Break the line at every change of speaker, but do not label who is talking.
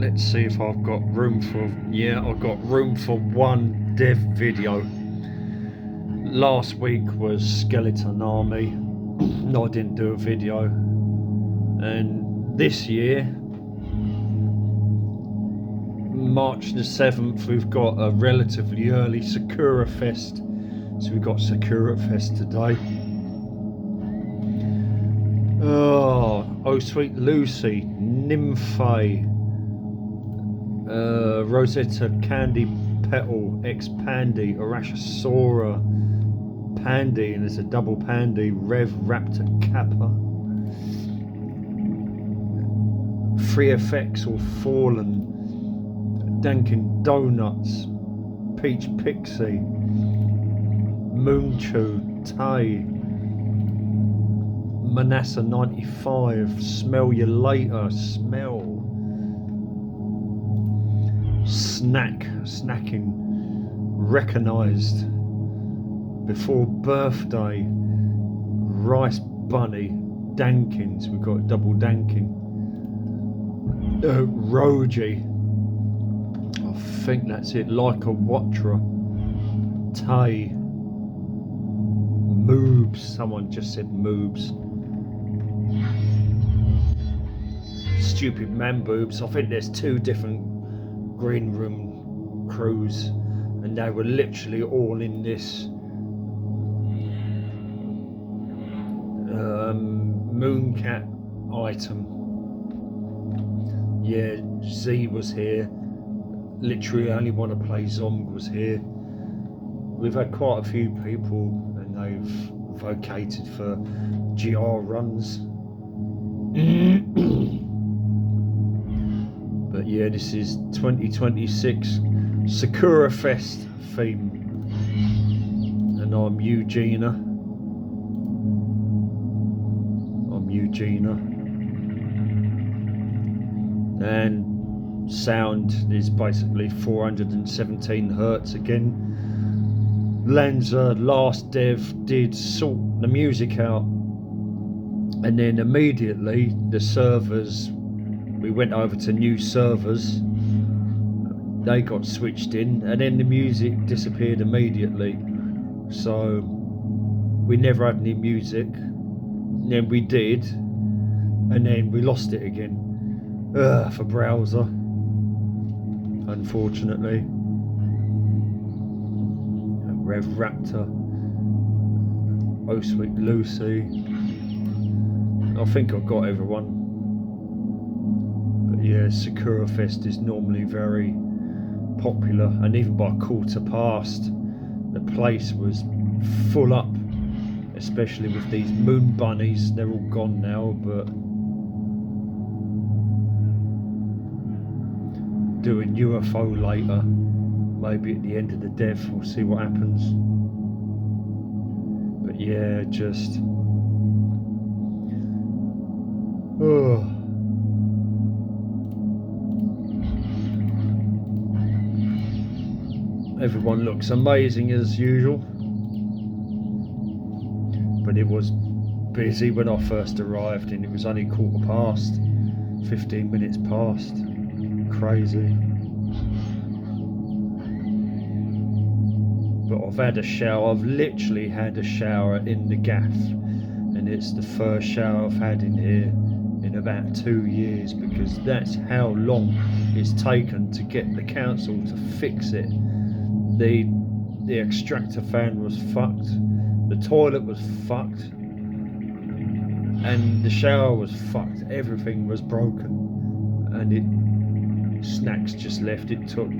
let's see if I've got room for, yeah, I've got room for one dev video. Last week was Skeleton Army. No, I didn't do a video. And this year, March the 7th, we've got a relatively early Sakura Fest. So we've got Sakura Fest today. Oh Sweet Lucy, Nymphae, Rosetta Candy Petal, X Pandy, Arachosora Pandy, and there's a double Pandy, Rev Raptor Kappa, 3FX or Fallen, Dunkin' Donuts, Peach Pixie, Moomchu, Tay, Manassa 95, Smell You Later, Smell, Snacking, Recognised, Before Birthday, Rice Bunnehhh, Dankins, we've got double Dankin, Roji, I think that's it, Like a Watra, Tay, Moobs, someone just said Moobs, Stupid Man Boobs. I think there's two different green room crews and they were literally all in this Mooncat item. Yeah, Z was here, literally only want to play Zong was here. We've had quite a few people and they've vocated for GR runs. But yeah, this is 2026 Sakura Fest theme. And I'm Eugenia. And sound is basically 417 hertz again. Lanza last dev did sort the music out, and then immediately the servers, we went over to new servers, they got switched in, and then the music disappeared immediately. So we never had any music, and then we did, and then we lost it again. For browser, unfortunately. Rev Raptor, Oh Sweet Lucy. I think I've got everyone. But yeah, Sakura Fest is normally very popular, and even by 1:15 the place was full up, especially with these moon bunnies. They're all gone now, but doing UFO later, maybe at the end of the dev, we'll see what happens. But yeah, just everyone looks amazing as usual, but it was busy when I first arrived and it was only 15 minutes past. Crazy. But I've had a shower, I've literally had a shower in the Gaff, and it's the first shower I've had in here in about 2 years, because that's how long it's taken to get the council to fix it. The extractor fan was fucked, the toilet was fucked, and the shower was fucked. Everything was broken, and Snacks just left. It took